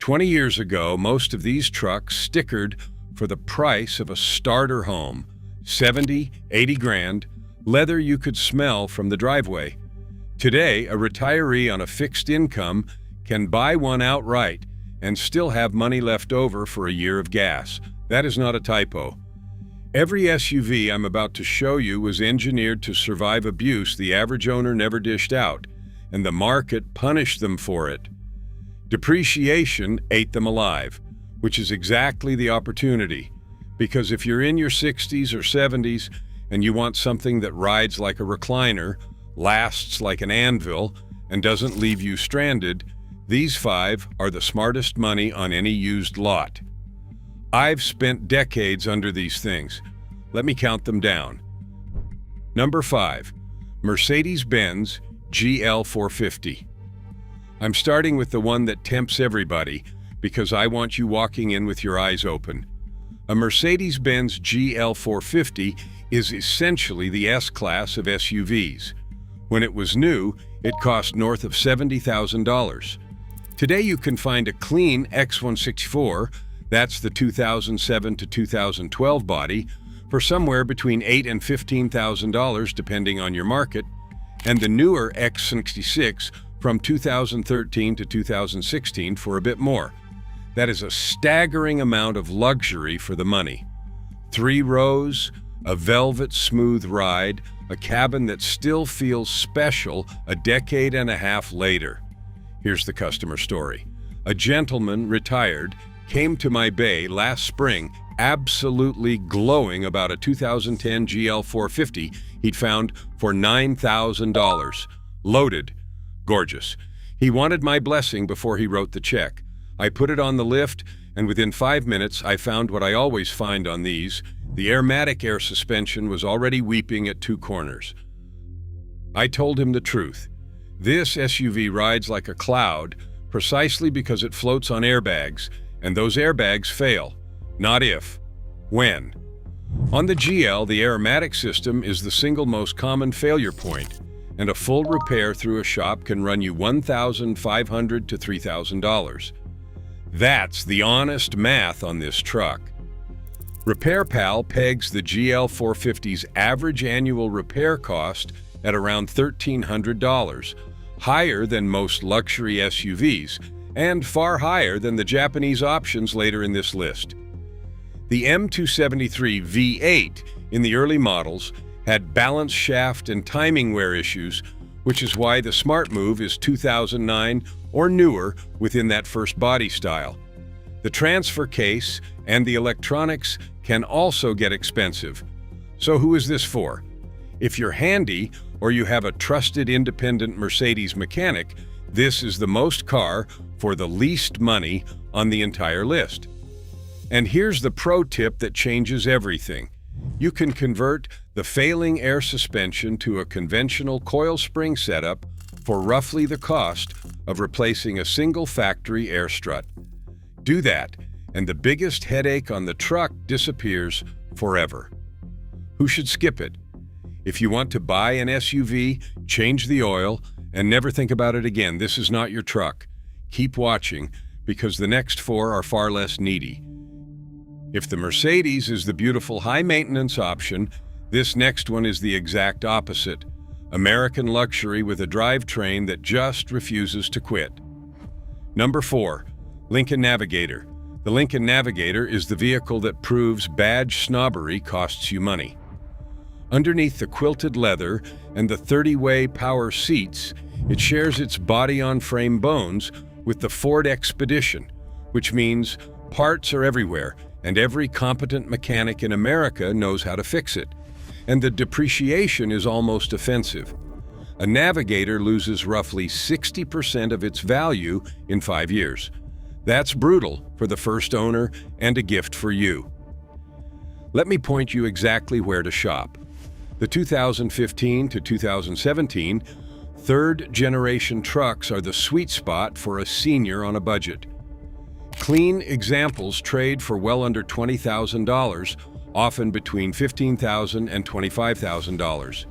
20 years ago, most of these trucks stickered for the price of a starter home, 70, 80 grand, leather you could smell from the driveway. Today, a retiree on a fixed income can buy one outright and still have money left over for a year of gas. That is not a typo. Every SUV I'm about to show you was engineered to survive abuse the average owner never dished out, and the market punished them for it. Depreciation ate them alive, which is exactly the opportunity. Because if you're in your 60s or 70s and you want something that rides like a recliner, lasts like an anvil, and doesn't leave you stranded, these 5 are the smartest money on any used lot. I've spent decades under these things. Let me count them down. Number 5, Mercedes-Benz GL450. I'm starting with the one that tempts everybody because I want you walking in with your eyes open. A Mercedes-Benz GL450 is essentially the S-Class of SUVs. When it was new, it cost north of $70,000. Today you can find a clean X164, that's the 2007 to 2012 body, for somewhere between $8,000 and $15,000 depending on your market, and the newer X66 from 2013 to 2016 for a bit more. That is a staggering amount of luxury for the money. 3 rows, a velvet smooth ride, a cabin that still feels special a decade and a half later. Here's the customer story. A gentleman, retired, came to my bay last spring absolutely glowing about a 2010 GL450 he'd found for $9,000. Loaded. Gorgeous. He wanted my blessing before he wrote the check. I put it on the lift, and within 5 minutes I found what I always find on these. The Airmatic air suspension was already weeping at 2 corners. I told him the truth. This SUV rides like a cloud precisely because it floats on airbags, and those airbags fail. Not if, when. On the GL, the Airmatic system is the single most common failure point, and a full repair through a shop can run you $1,500 to $3,000. That's the honest math on this truck. RepairPal pegs the GL450's average annual repair cost at around $1,300, higher than most luxury SUVs, and far higher than the Japanese options later in this list. The M273 V8 in the early models had balance shaft and timing wear issues, which is why the Smart Move is 2009 or newer within that first body style. The transfer case and the electronics can also get expensive. So who is this for? If you're handy or you have a trusted independent Mercedes mechanic, this is the most car for the least money on the entire list. And here's the pro tip that changes everything. You can convert the failing air suspension to a conventional coil spring setup for roughly the cost of replacing a single factory air strut. Do that, and the biggest headache on the truck disappears forever. Who should skip it? If you want to buy an SUV, change the oil, and never think about it again. This is not your truck. Keep watching, because the next 4 are far less needy. If the Mercedes is the beautiful high-maintenance option, this next one is the exact opposite. American luxury with a drivetrain that just refuses to quit. Number 4, Lincoln Navigator. The Lincoln Navigator is the vehicle that proves badge snobbery costs you money. Underneath the quilted leather and the 30-way power seats, it shares its body-on-frame bones with the Ford Expedition, which means parts are everywhere, and every competent mechanic in America knows how to fix it. And the depreciation is almost offensive. A Navigator loses roughly 60% of its value in 5 years. That's brutal for the first owner and a gift for you. Let me point you exactly where to shop. The 2015 to 2017 third-generation trucks are the sweet spot for a senior on a budget. Clean examples trade for well under $20,000, often between $15,000 and $25,000.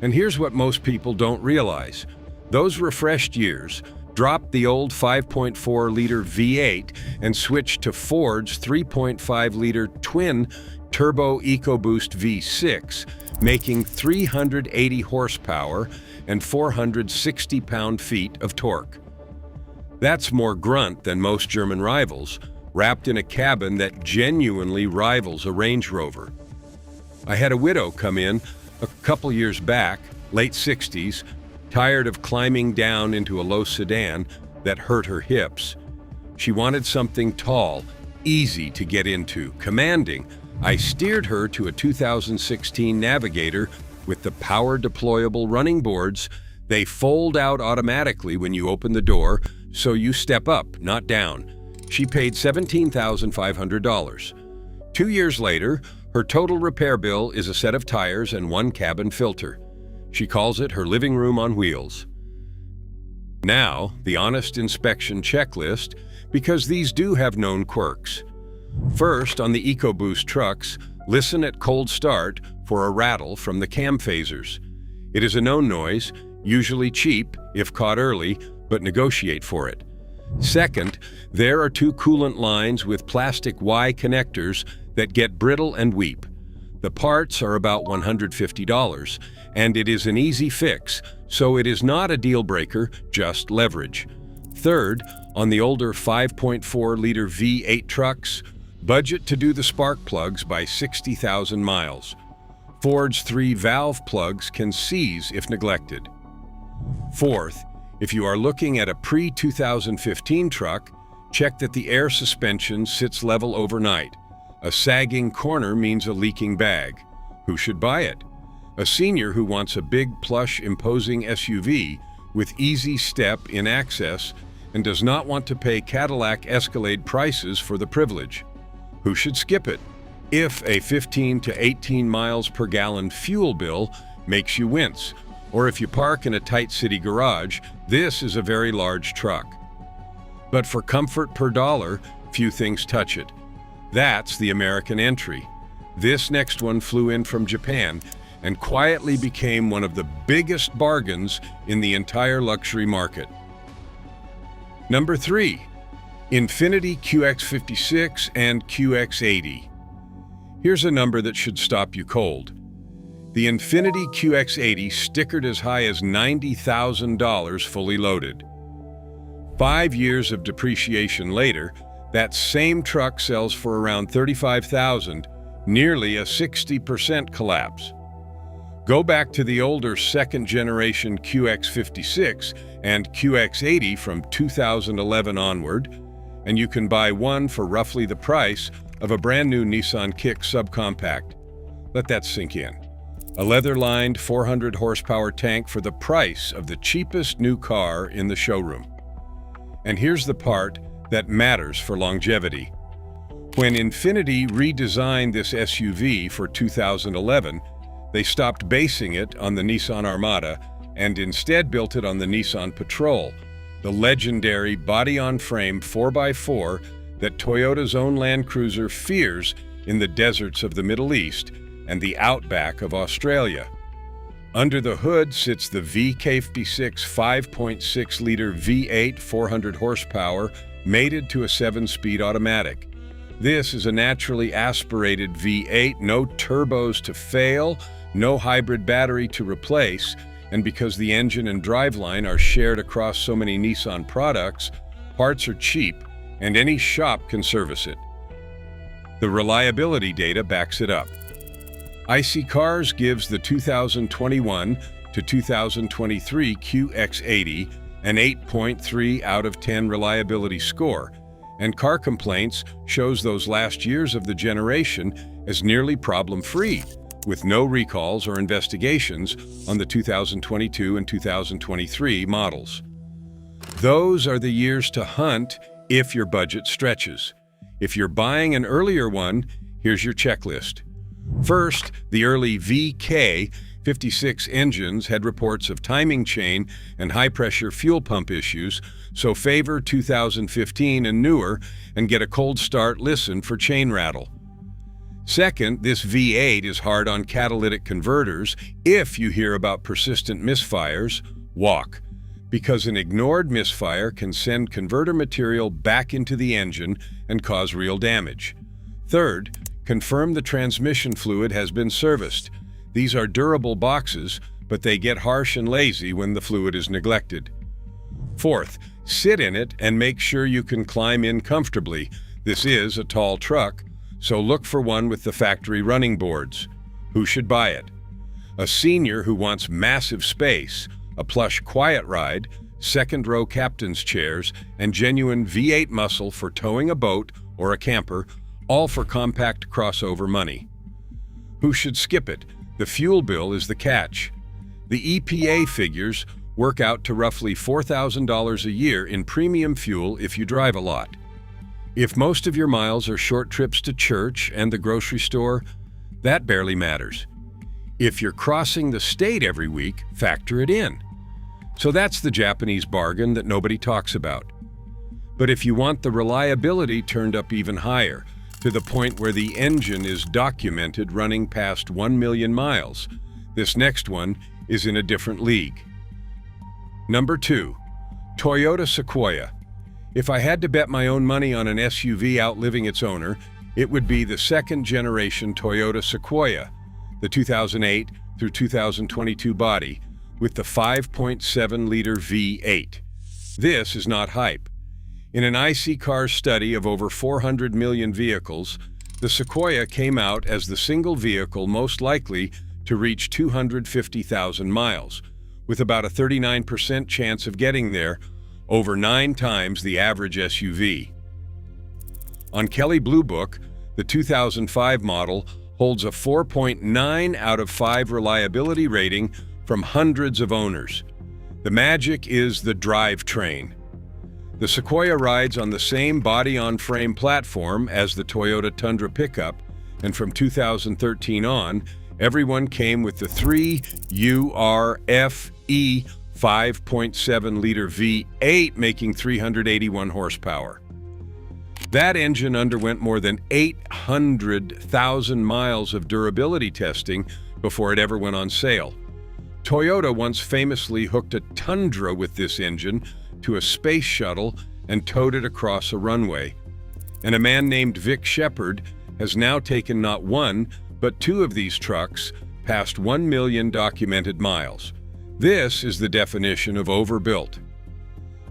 And here's what most people don't realize. Those refreshed years, Drop the old 5.4-liter V8 and switch to Ford's 3.5-liter twin turbo EcoBoost V6, making 380 horsepower and 460 pound-feet of torque. That's more grunt than most German rivals, wrapped in a cabin that genuinely rivals a Range Rover. I had a widow come in a couple years back, late 60s, tired of climbing down into a low sedan that hurt her hips. She wanted something tall, easy to get into, commanding. I steered her to a 2016 Navigator with the power-deployable running boards. They fold out automatically when you open the door, so you step up, not down. She paid $17,500. 2 years later, her total repair bill is a set of tires and one cabin filter. She calls it her living room on wheels. Now, the honest inspection checklist, because these do have known quirks. First, on the EcoBoost trucks, listen at cold start for a rattle from the cam phasers. It is a known noise, usually cheap if caught early, but negotiate for it. Second, there are 2 coolant lines with plastic Y connectors that get brittle and weep. The parts are about $150, and it is an easy fix, so it is not a deal breaker, just leverage. Third, on the older 5.4-liter V8 trucks, budget to do the spark plugs by 60,000 miles. Ford's 3 valve plugs can seize if neglected. Fourth, if you are looking at a pre-2015 truck, check that the air suspension sits level overnight. A sagging corner means a leaking bag. Who should buy it? A senior who wants a big, plush, imposing SUV with easy step in access and does not want to pay Cadillac Escalade prices for the privilege. Who should skip it? If a 15 to 18 miles per gallon fuel bill makes you wince, or if you park in a tight city garage, this is a very large truck. But for comfort per dollar, few things touch it. That's the American entry. This next one flew in from Japan and quietly became one of the biggest bargains in the entire luxury market. Number 3, Infiniti QX56 and QX80. Here's a number that should stop you cold. The Infiniti QX80 stickered as high as $90,000 fully loaded. 5 years of depreciation later, that same truck sells for around $35,000, nearly a 60% collapse. Go back to the older second-generation QX56 and QX80 from 2011 onward, and you can buy one for roughly the price of a brand-new Nissan Kick subcompact. Let that sink in. A leather-lined 400-horsepower tank for the price of the cheapest new car in the showroom. And here's the part that matters for longevity. When Infiniti redesigned this SUV for 2011, they stopped basing it on the Nissan Armada and instead built it on the Nissan Patrol, the legendary body-on-frame 4x4 that Toyota's own Land Cruiser fears in the deserts of the Middle East and the outback of Australia. Under the hood sits the VK56 5.6-liter V8 400 horsepower mated to a 7-speed automatic. This is a naturally aspirated V8, no turbos to fail, no hybrid battery to replace, and because the engine and driveline are shared across so many Nissan products, parts are cheap and any shop can service it. The reliability data backs it up. IC Cars gives the 2021 to 2023 QX80 an 8.3 out of 10 reliability score, and Car Complaints shows those last years of the generation as nearly problem-free, with no recalls or investigations on the 2022 and 2023 models. Those are the years to hunt if your budget stretches. If you're buying an earlier one, here's your checklist. First, the early VK56 engines had reports of timing chain and high-pressure fuel pump issues, so favor 2015 and newer and get a cold start listen for chain rattle. Second, this V8 is hard on catalytic converters. If you hear about persistent misfires, walk. because an ignored misfire can send converter material back into the engine and cause real damage. Third, confirm the transmission fluid has been serviced. These are durable boxes, but they get harsh and lazy when the fluid is neglected. Fourth, sit in it and make sure you can climb in comfortably. This is a tall truck, so look for one with the factory running boards. Who should buy it? A senior who wants massive space, a plush quiet ride, second-row captain's chairs, and genuine V8 muscle for towing a boat or a camper, all for compact crossover money. Who should skip it? The fuel bill is the catch. The EPA figures work out to roughly $4,000 a year in premium fuel if you drive a lot. If most of your miles are short trips to church and the grocery store, that barely matters. If you're crossing the state every week, factor it in. So that's the Japanese bargain that nobody talks about. But if you want the reliability turned up even higher, to the point where the engine is documented running past 1 million miles, this next one is in a different league. Number 2, Toyota Sequoia. If I had to bet my own money on an SUV outliving its owner, it would be the second-generation Toyota Sequoia, the 2008 through 2022 body, with the 5.7-liter V8. This is not hype. In an IC Cars study of over 400 million vehicles, the Sequoia came out as the single vehicle most likely to reach 250,000 miles, with about a 39% chance of getting there, over 9 times the average SUV. On Kelley Blue Book, the 2005 model holds a 4.9 out of 5 reliability rating from hundreds of owners. The magic is the drivetrain. The Sequoia rides on the same body-on-frame platform as the Toyota Tundra pickup, and from 2013 on, everyone came with the 3URFE 5.7-liter V8 making 381 horsepower. That engine underwent more than 800,000 miles of durability testing before it ever went on sale. Toyota once famously hooked a Tundra with this engine to a space shuttle and towed it across a runway. And a man named Vic Shepard has now taken not one, but 2 of these trucks past 1 million documented miles. This is the definition of overbuilt.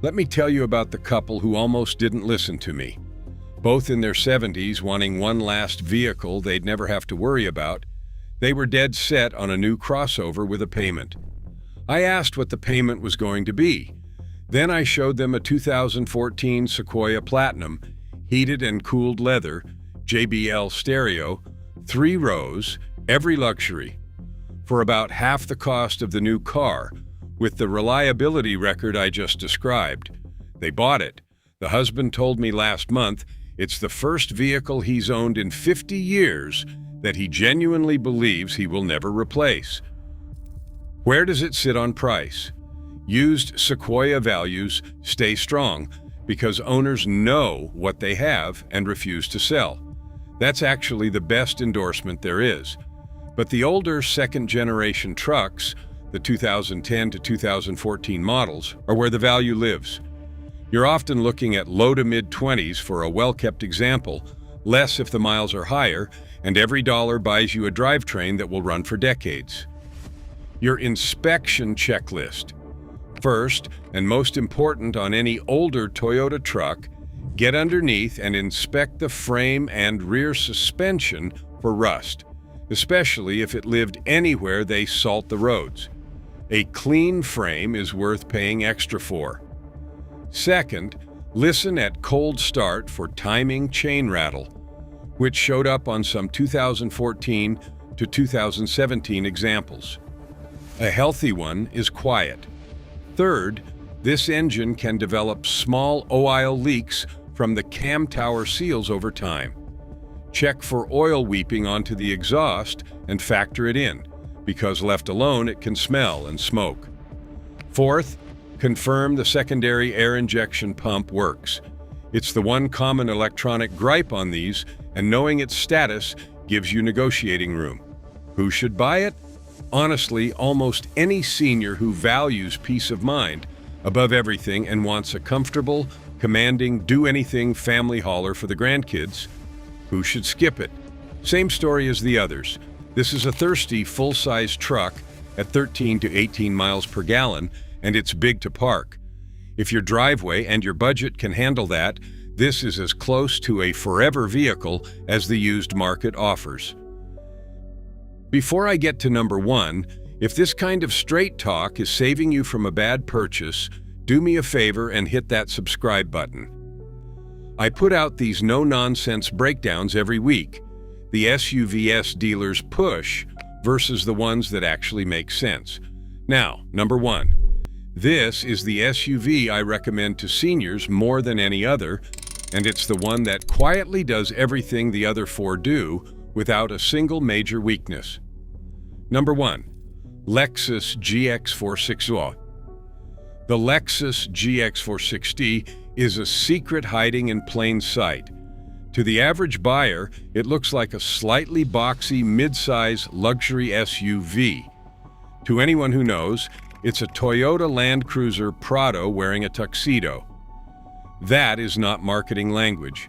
Let me tell you about the couple who almost didn't listen to me. Both in their 70s, wanting one last vehicle they'd never have to worry about, they were dead set on a new crossover with a payment. I asked what the payment was going to be. Then I showed them a 2014 Sequoia Platinum, heated and cooled leather, JBL stereo, 3 rows, every luxury, for about half the cost of the new car, with the reliability record I just described. They bought it. The husband told me last month it's the first vehicle he's owned in 50 years that he genuinely believes he will never replace. Where does it sit on price? Used Sequoia values stay strong because owners know what they have and refuse to sell. That's actually the best endorsement there is. But the older second-generation trucks, the 2010 to 2014 models, are where the value lives. You're often looking at low to mid-20s for a well-kept example, less if the miles are higher, and every dollar buys you a drivetrain that will run for decades. Your inspection checklist. First, and most important on any older Toyota truck, get underneath and inspect the frame and rear suspension for rust, especially if it lived anywhere they salt the roads. A clean frame is worth paying extra for. Second, listen at cold start for timing chain rattle, which showed up on some 2014 to 2017 examples. A healthy one is quiet. Third, this engine can develop small oil leaks from the cam tower seals over time. Check for oil weeping onto the exhaust and factor it in, because left alone it can smell and smoke. Fourth, confirm the secondary air injection pump works. It's the one common electronic gripe on these, and knowing its status gives you negotiating room. Who should buy it? Honestly, almost any senior who values peace of mind, above everything and wants a comfortable, commanding, do-anything family hauler for the grandkids, who should skip it? Same story as the others. This is a thirsty, full-size truck at 13 to 18 miles per gallon, and it's big to park. If your driveway and your budget can handle that, this is as close to a forever vehicle as the used market offers. Before I get to number 1, if this kind of straight talk is saving you from a bad purchase, do me a favor and hit that subscribe button. I put out these no-nonsense breakdowns every week, the SUVs dealers push versus the ones that actually make sense. Now, number 1. This is the SUV I recommend to seniors more than any other, and it's the one that quietly does everything the other 4 do without a single major weakness. Number 1. Lexus GX460. The Lexus GX460 is a secret hiding in plain sight. To the average buyer, it looks like a slightly boxy mid-size luxury SUV. To anyone who knows, it's a Toyota Land Cruiser Prado wearing a tuxedo. That is not marketing language.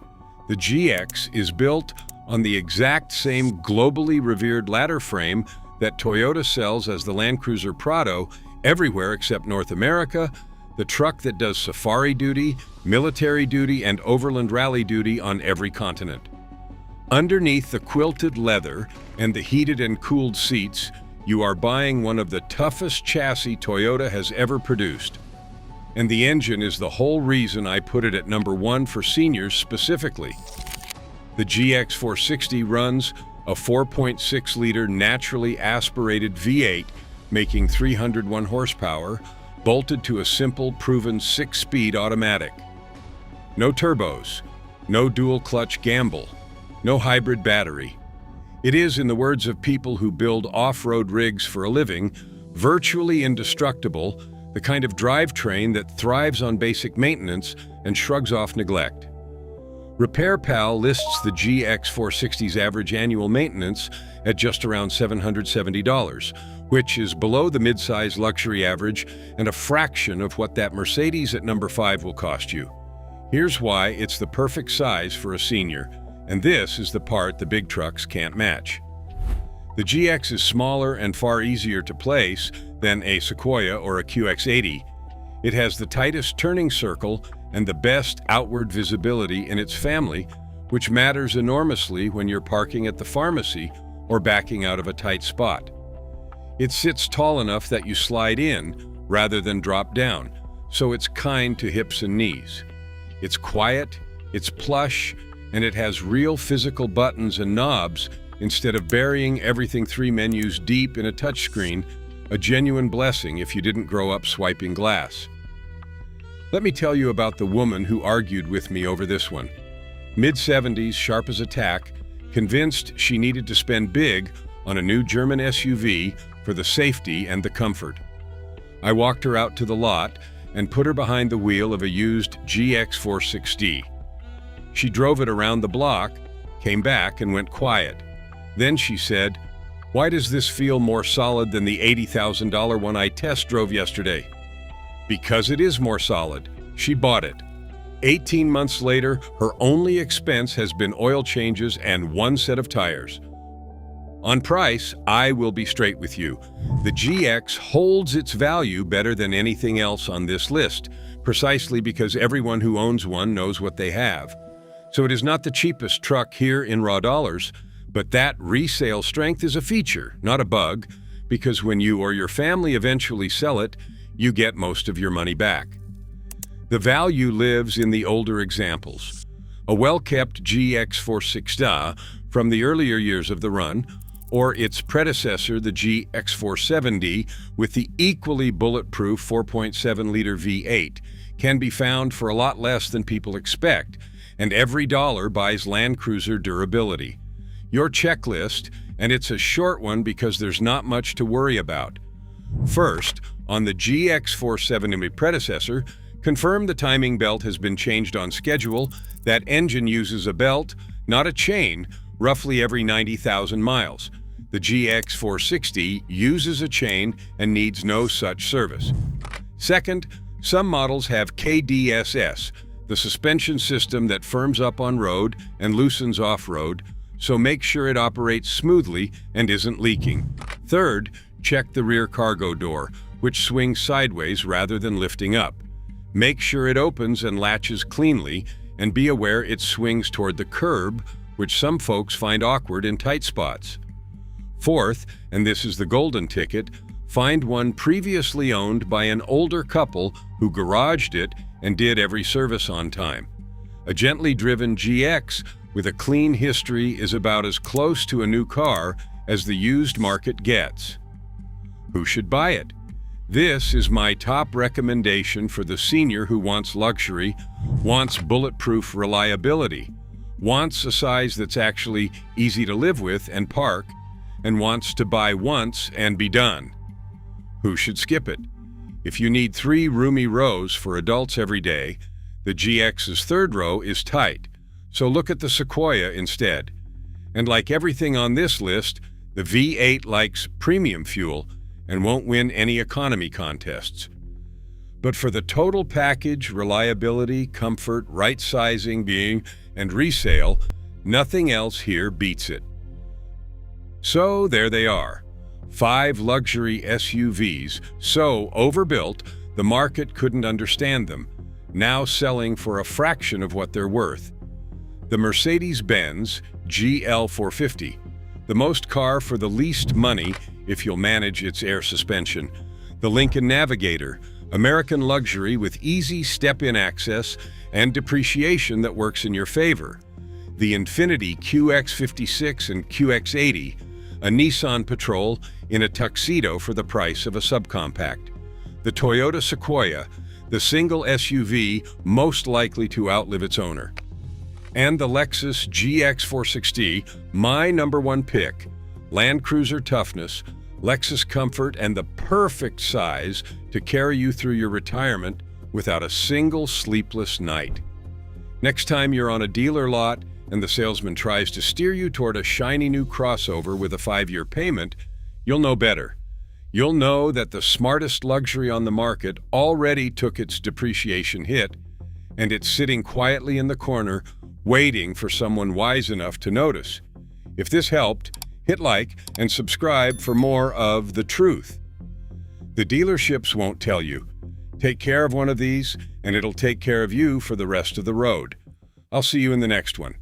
The GX is built on the exact same globally revered ladder frame that Toyota sells as the Land Cruiser Prado everywhere except North America, the truck that does safari duty, military duty, and overland rally duty on every continent. Underneath the quilted leather and the heated and cooled seats, you are buying one of the toughest chassis Toyota has ever produced. And the engine is the whole reason I put it at number 1 for seniors specifically. The GX460 runs a 4.6-liter naturally aspirated V8, making 301 horsepower, bolted to a simple, proven 6-speed automatic. No turbos, no dual-clutch gamble, no hybrid battery. It is, in the words of people who build off-road rigs for a living, virtually indestructible, the kind of drivetrain that thrives on basic maintenance and shrugs off neglect. RepairPal lists the GX460's average annual maintenance at just around $770, which is below the mid-size luxury average and a fraction of what that Mercedes at number 5 will cost you. Here's why it's the perfect size for a senior, and this is the part the big trucks can't match. The GX is smaller and far easier to place than a Sequoia or a QX80. It has the tightest turning circle and the best outward visibility in its family, which matters enormously when you're parking at the pharmacy or backing out of a tight spot. It sits tall enough that you slide in rather than drop down, so it's kind to hips and knees. It's quiet, it's plush, and it has real physical buttons and knobs instead of burying everything 3 menus deep in a touchscreen, a genuine blessing if you didn't grow up swiping glass. Let me tell you about the woman who argued with me over this one. Mid-70s, sharp as a tack, convinced she needed to spend big on a new German SUV for the safety and the comfort. I walked her out to the lot and put her behind the wheel of a used GX460. She drove it around the block, came back, and went quiet. Then she said, "Why does this feel more solid than the $80,000 one I test drove yesterday?" Because it is more solid. She bought it. 18 months later, her only expense has been oil changes and 1 set of tires. On price, I will be straight with you. The GX holds its value better than anything else on this list, precisely because everyone who owns one knows what they have. So it is not the cheapest truck here in raw dollars, but that resale strength is a feature, not a bug, because when you or your family eventually sell it, you get most of your money back. The value lives in the older examples. A well-kept GX460 from the earlier years of the run, or its predecessor, the GX470, with the equally bulletproof 4.7-liter V8, can be found for a lot less than people expect, and every dollar buys Land Cruiser durability. Your checklist, and it's a short one because there's not much to worry about. First, on the GX470 predecessor, confirm the timing belt has been changed on schedule. That engine uses a belt, not a chain, roughly every 90,000 miles. The GX460 uses a chain and needs no such service. Second, Some models have KDSS, the suspension system that firms up on road and loosens off-road, so make sure it operates smoothly and isn't leaking. Third, check the rear cargo door, which swings sideways rather than lifting up. Make sure it opens and latches cleanly, and be aware it swings toward the curb, which some folks find awkward in tight spots. Fourth, and this is the golden ticket, find one previously owned by an older couple who garaged it and did every service on time. A gently driven GX with a clean history is about as close to a new car as the used market gets. Who should buy it? This is my top recommendation for the senior who wants luxury, wants bulletproof reliability, wants a size that's actually easy to live with and park, and wants to buy once and be done. Who should skip it? If you need 3 roomy rows for adults every day, the GX's third row is tight, so look at the Sequoia instead. And like everything on this list, the V8 likes premium fuel and won't win any economy contests. But for the total package, reliability, comfort, right sizing, and resale, nothing else here beats it. So there they are. 5 luxury SUVs, so overbuilt, the market couldn't understand them, now selling for a fraction of what they're worth. The Mercedes-Benz GL450, the most car for the least money if you'll manage its air suspension. The Lincoln Navigator, American luxury with easy step-in access and depreciation that works in your favor. The Infiniti QX56 and QX80, a Nissan Patrol in a tuxedo for the price of a subcompact. The Toyota Sequoia, the single SUV most likely to outlive its owner. And the Lexus GX460, my #1 pick. Land Cruiser toughness, Lexus comfort, and the perfect size to carry you through your retirement without a single sleepless night. Next time you're on a dealer lot and the salesman tries to steer you toward a shiny new crossover with a 5-year payment, you'll know better. You'll know that the smartest luxury on the market already took its depreciation hit, and it's sitting quietly in the corner waiting for someone wise enough to notice. If this helped, hit like and subscribe for more of The Truth. The dealerships won't tell you. Take care of one of these, and it'll take care of you for the rest of the road. I'll see you in the next one.